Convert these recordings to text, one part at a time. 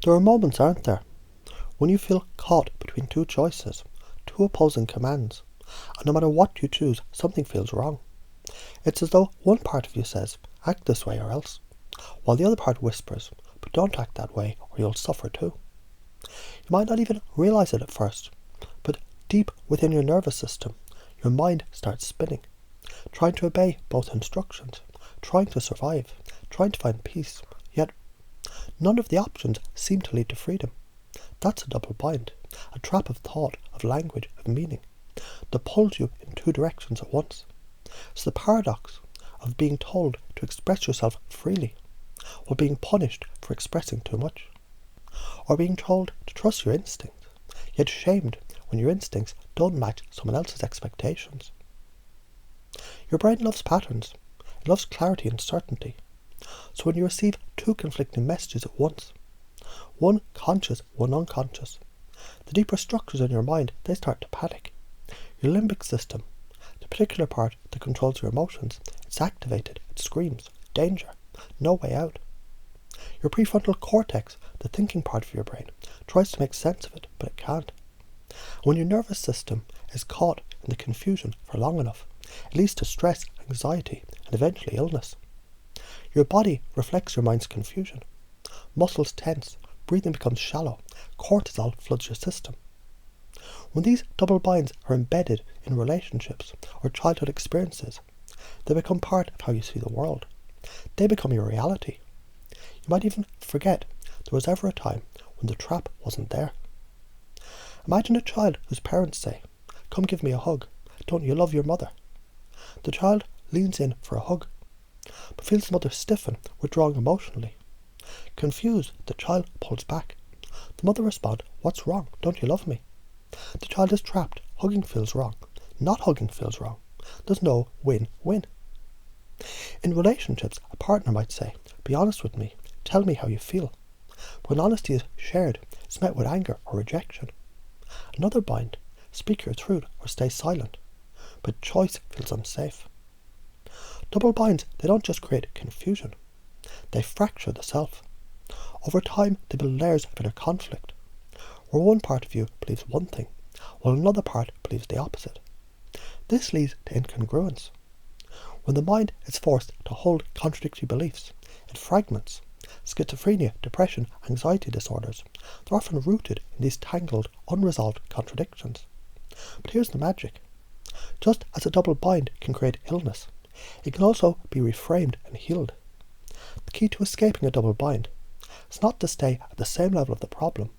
There are moments, aren't there, when you feel caught between two choices, two opposing commands, and no matter what you choose, something feels wrong. It's as though one part of you says, act this way or else, while the other part whispers, but don't act that way or you'll suffer too. You might not even realize it at first, but deep within your nervous system, your mind starts spinning, trying to obey both instructions, trying to survive, trying to find peace, yet none of the options seem to lead to freedom. That's a double bind, a trap of thought, of language, of meaning, that pulls you in two directions at once. It's the paradox of being told to express yourself freely, while being punished for expressing too much, or being told to trust your instincts, yet shamed when your instincts don't match someone else's expectations. Your brain loves patterns. It loves clarity and certainty. So when you receive two conflicting messages at once, one conscious, one unconscious, the deeper structures in your mind, they start to panic. Your limbic system, the particular part that controls your emotions, it's activated. It screams, danger, no way out. Your prefrontal cortex, the thinking part of your brain, tries to make sense of it, but it can't. When your nervous system is caught in the confusion for long enough, it leads to stress, anxiety, and eventually illness. Your body reflects your mind's confusion. Muscles tense, breathing becomes shallow, cortisol floods your system. When these double binds are embedded in relationships or childhood experiences, they become part of how you see the world. They become your reality. You might even forget there was ever a time when the trap wasn't there. Imagine a child whose parents say, "Come give me a hug. Don't you love your mother?" The child leans in for a hug, but feels the mother stiffen, withdrawing emotionally. Confused, the child pulls back. The mother responds, "What's wrong? Don't you love me?" The child is trapped. Hugging feels wrong. Not hugging feels wrong. There's no win-win. In relationships, a partner might say, "Be honest with me. Tell me how you feel." But when honesty is shared, it's met with anger or rejection. Another bind, speak your truth or stay silent. But choice feels unsafe. Double binds, they don't just create confusion. They fracture the self. Over time, they build layers of inner conflict, where one part of you believes one thing, while another part believes the opposite. This leads to incongruence. When the mind is forced to hold contradictory beliefs, it fragments. Schizophrenia, depression, anxiety disorders, they're often rooted in these tangled, unresolved contradictions. But here's the magic. Just as a double bind can create illness, it can also be reframed and healed. The key to escaping a double bind is not to stay at the same level of the problem.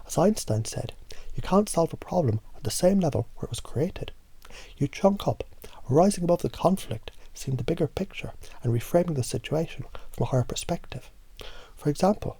As Einstein said, you can't solve a problem at the same level where it was created. You chunk up, rising above the conflict, seeing the bigger picture and reframing the situation from a higher perspective. For example,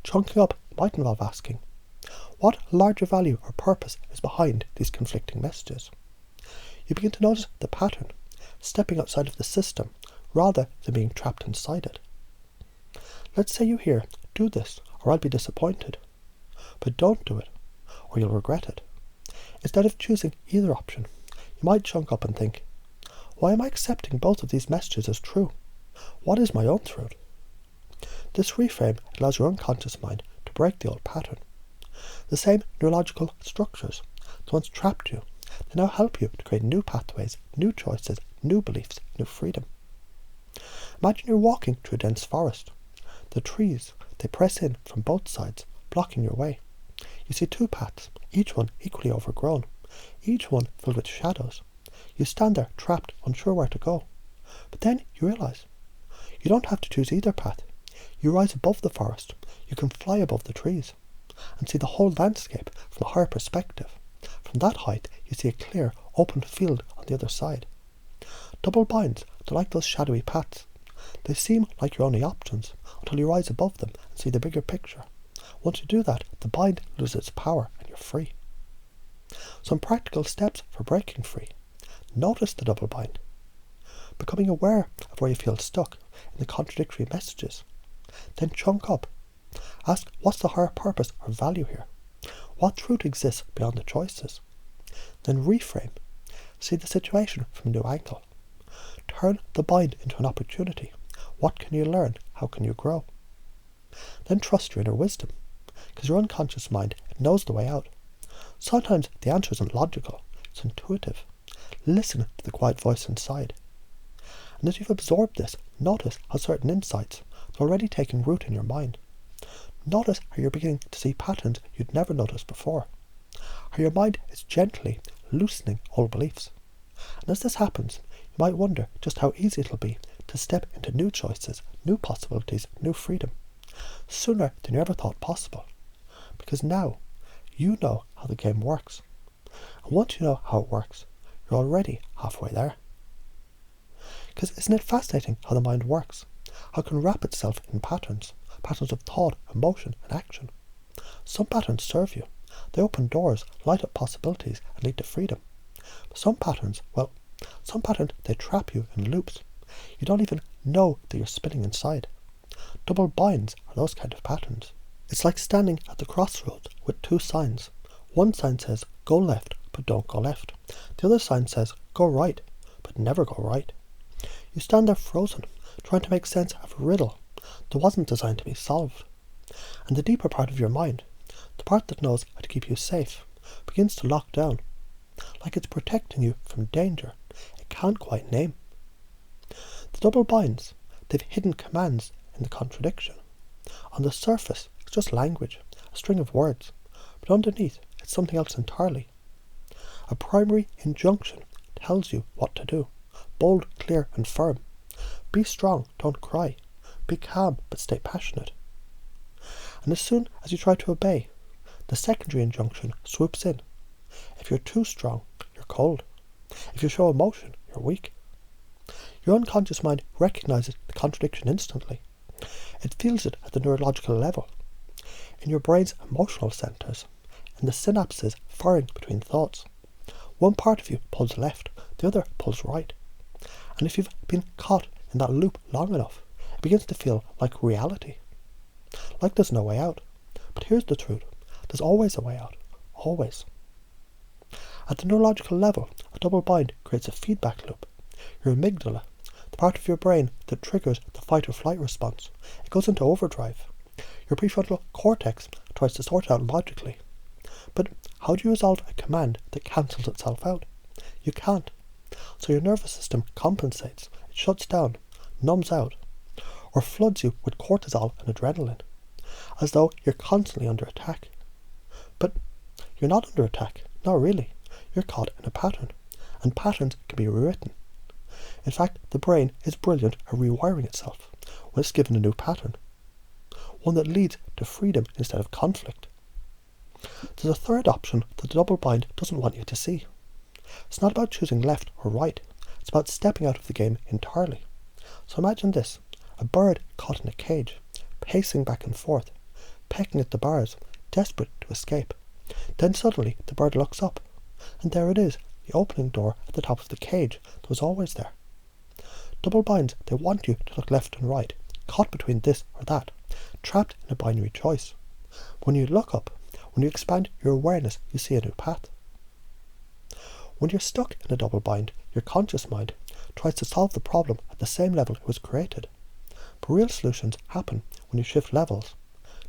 chunking up might involve asking, what larger value or purpose is behind these conflicting messages? You begin to notice the pattern, stepping outside of the system rather than being trapped inside it. Let's say you hear, "Do this or I'll be disappointed." But don't do it or you'll regret it. Instead of choosing either option, you might chunk up and think, why am I accepting both of these messages as true? What is my own truth? This reframe allows your unconscious mind to break the old pattern. The same neurological structures that once trapped you, they now help you to create new pathways, new choices, new beliefs, new freedom. Imagine you're walking through a dense forest. The trees, they press in from both sides, blocking your way. You see two paths, each one equally overgrown, each one filled with shadows. You stand there trapped, unsure where to go. But then you realize you don't have to choose either path. You rise above the forest, you can fly above the trees, and see the whole landscape from a higher perspective. From that height, you see a clear, open field on the other side. Double binds, they're like those shadowy paths. They seem like your only options until you rise above them and see the bigger picture. Once you do that, the bind loses its power and you're free. Some practical steps for breaking free. Notice the double bind. Becoming aware of where you feel stuck in the contradictory messages. Then chunk up. Ask, what's the higher purpose or value here? What truth exists beyond the choices? Then reframe. See the situation from a new angle. Turn the bind into an opportunity. What can you learn? How can you grow? Then trust your inner wisdom. because your unconscious mind knows the way out. Sometimes the answer isn't logical, it's intuitive. Listen to the quiet voice inside. And as you've absorbed this, notice how certain insights are already taking root in your mind. Notice how you're beginning to see patterns you'd never noticed before. How your mind is gently loosening old beliefs. And as this happens, you might wonder just how easy it'll be to step into new choices, new possibilities, new freedom, sooner than you ever thought possible. Because now, you know how the game works. And once you know how it works, you're already halfway there. Because isn't it fascinating how the mind works? How it can wrap itself in patterns of thought, emotion, and action. Some patterns serve you. They open doors, light up possibilities, and lead to freedom. But some patterns, they trap you in loops. You don't even know that you're spinning inside. Double binds are those kind of patterns. It's like standing at the crossroads with two signs. One sign says, go left, but don't go left. The other sign says, go right, but never go right. You stand there frozen, trying to make sense of a riddle that wasn't designed to be solved. And the deeper part of your mind, the part that knows how to keep you safe, begins to lock down, like it's protecting you from danger it can't quite name. The double binds, they've hidden commands in the contradiction. On the surface, it's just language, a string of words, but underneath, it's something else entirely. A primary injunction tells you what to do, bold, clear, and firm. Be strong, don't cry. Be calm, but stay passionate. And as soon as you try to obey, the secondary injunction swoops in. If you're too strong, you're cold. If you show emotion, you're weak. Your unconscious mind recognizes the contradiction instantly. It feels it at the neurological level, in your brain's emotional centers, in the synapses firing between thoughts. One part of you pulls left, the other pulls right. And if you've been caught in that loop long enough, it begins to feel like reality. Like there's no way out. But here's the truth. There's always a way out. Always. At the neurological level, a double bind creates a feedback loop. Your amygdala, the part of your brain that triggers the fight or flight response, it goes into overdrive. Your prefrontal cortex tries to sort it out logically. But how do you resolve a command that cancels itself out? You can't. So your nervous system compensates. It shuts down, numbs out, or floods you with cortisol and adrenaline, as though you're constantly under attack. But you're not under attack, not really. You're caught in a pattern, and patterns can be rewritten. In fact, the brain is brilliant at rewiring itself when it's given a new pattern, one that leads to freedom instead of conflict. There's a third option that the double bind doesn't want you to see. It's not about choosing left or right, it's about stepping out of the game entirely. So imagine this, a bird caught in a cage, pacing back and forth, pecking at the bars, desperate to escape. Then suddenly the bird looks up, and there it is, the opening door at the top of the cage that was always there. Double binds, they want you to look left and right, caught between this or that, trapped in a binary choice. When you look up, when you expand your awareness, you see a new path. When you're stuck in a double bind, your conscious mind tries to solve the problem at the same level it was created. But real solutions happen when you shift levels.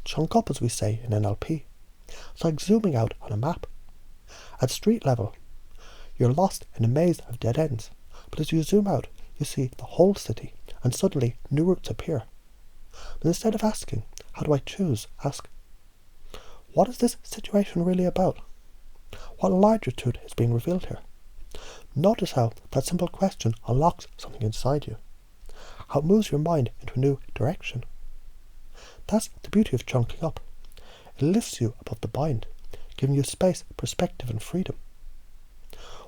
Chunk up, as we say in NLP. It's like zooming out on a map. At street level, you're lost in a maze of dead ends. But as you zoom out, you see the whole city, and suddenly new routes appear. But instead of asking, how do I choose, ask, what is this situation really about? What larger truth is being revealed here? Notice how that simple question unlocks something inside you. How it moves your mind into a new direction. That's the beauty of chunking up. It lifts you above the bind, giving you space, perspective and freedom.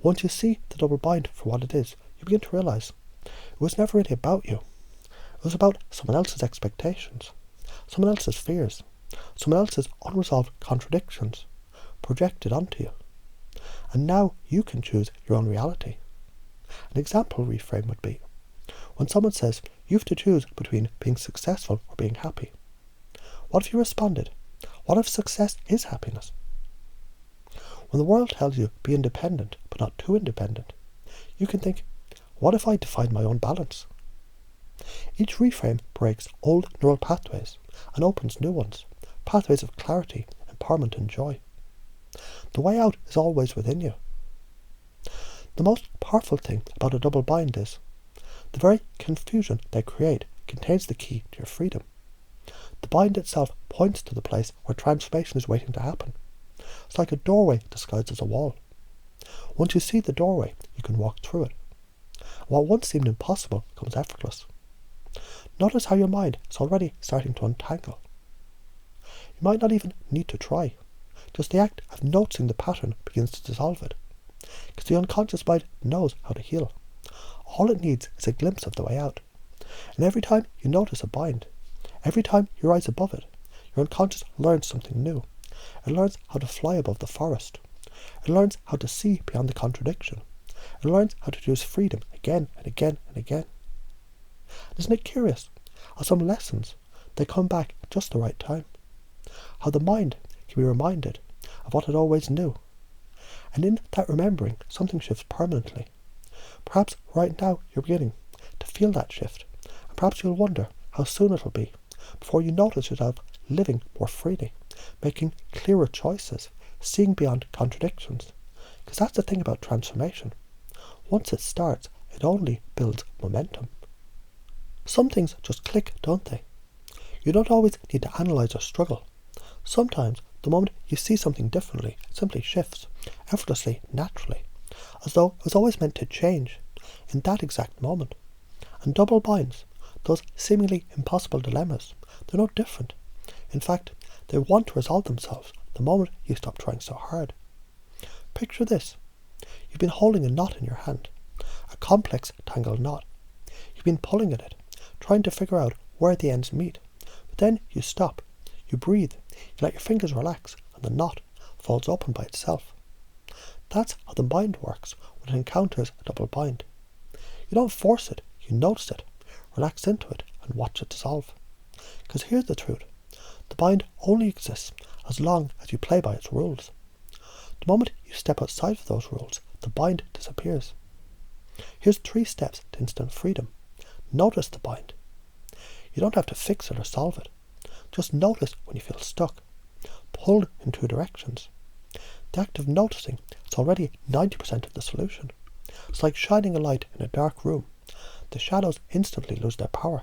Once you see the double bind for what it is, you begin to realise it was never really about you. It was about someone else's expectations, someone else's fears, someone else's unresolved contradictions projected onto you. And now you can choose your own reality. An example reframe would be, when someone says you have to choose between being successful or being happy. What if you responded, what if success is happiness? When the world tells you be independent, but not too independent, you can think, what if I define my own balance? Each reframe breaks old neural pathways and opens new ones, pathways of clarity, empowerment and joy. The way out is always within you. The most powerful thing about a double bind is the very confusion they create contains the key to your freedom. The bind itself points to the place where transformation is waiting to happen. It's like a doorway disguised as a wall. Once you see the doorway, you can walk through it. What once seemed impossible becomes effortless. Notice how your mind is already starting to untangle. You might not even need to try. Just the act of noticing the pattern begins to dissolve it. Because the unconscious mind knows how to heal. All it needs is a glimpse of the way out. And every time you notice a bind, every time you rise above it, your unconscious learns something new. It learns how to fly above the forest. It learns how to see beyond the contradiction. It learns how to choose freedom again and again and again. Isn't it curious how some lessons, they come back at just the right time? How the mind can be reminded of what it always knew. And in that remembering, something shifts permanently. Perhaps right now you're beginning to feel that shift, and perhaps you'll wonder how soon it'll be before you notice yourself living more freely, making clearer choices, seeing beyond contradictions. Because that's the thing about transformation. Once it starts, it only builds momentum. Some things just click, don't they? You don't always need to analyse or struggle. Sometimes, the moment you see something differently, it simply shifts, effortlessly, naturally, as though it was always meant to change in that exact moment. And double binds, those seemingly impossible dilemmas, they're no different. In fact, they want to resolve themselves the moment you stop trying so hard. Picture this. You've been holding a knot in your hand, a complex tangled knot. You've been pulling at it, trying to figure out where the ends meet. But then you stop, you breathe, you let your fingers relax, and the knot falls open by itself. That's how the mind works when it encounters a double bind. You don't force it, you notice it, relax into it, and watch it dissolve. Because here's the truth. The bind only exists as long as you play by its rules. The moment you step outside of those rules, the bind disappears. Here's 3 steps to instant freedom. Notice the bind. You don't have to fix it or solve it. Just notice when you feel stuck, pulled in 2 directions. The act of noticing is already 90% of the solution. It's like shining a light in a dark room. The shadows instantly lose their power.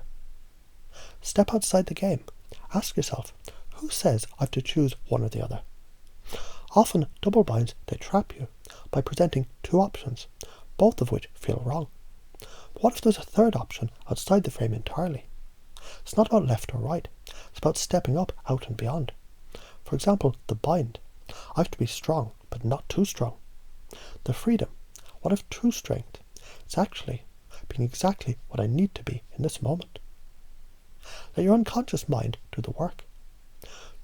Step outside the game. Ask yourself, who says I have to choose one or the other? Often double binds, they trap you by presenting 2 options, both of which feel wrong. But what if there's a third option outside the frame entirely? It's not about left or right. It's about stepping up, out and beyond. For example, the bind. I have to be strong, but not too strong. The freedom. What if true strength? It's actually being exactly what I need to be in this moment. Let your unconscious mind do the work.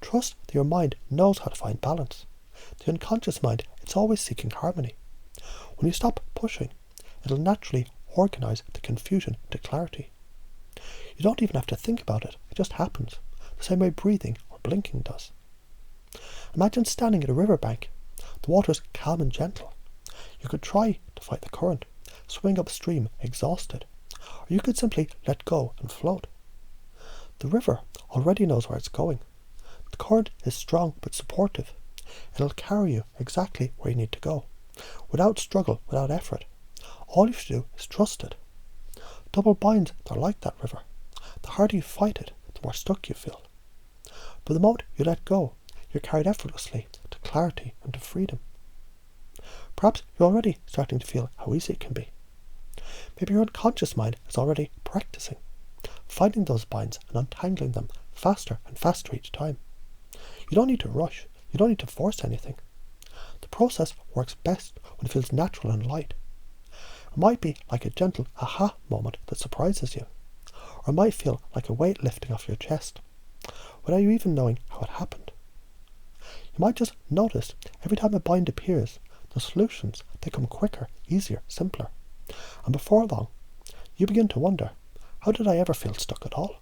Trust that your mind knows how to find balance. The unconscious mind, it's always seeking harmony. When you stop pushing, it'll naturally organise the confusion to clarity. You don't even have to think about it, it just happens, the same way breathing or blinking does. Imagine standing at a riverbank. The water's calm and gentle. You could try to fight the current, swing upstream exhausted, or you could simply let go and float. The river already knows where it's going. The current is strong but supportive. It'll carry you exactly where you need to go, without struggle, without effort. All you have to do is trust it. Double binds, they're like that river. The harder you fight it, the more stuck you feel. But the moment you let go, you're carried effortlessly to clarity and to freedom. Perhaps you're already starting to feel how easy it can be. Maybe your unconscious mind is already practicing, finding those binds and untangling them faster and faster each time. You don't need to rush. You don't need to force anything. The process works best when it feels natural and light. It might be like a gentle aha moment that surprises you, or it might feel like a weight lifting off your chest, without you even knowing how it happened. You might just notice every time a bind appears, the solutions, they come quicker, easier, simpler. And before long, you begin to wonder, how did I ever feel stuck at all?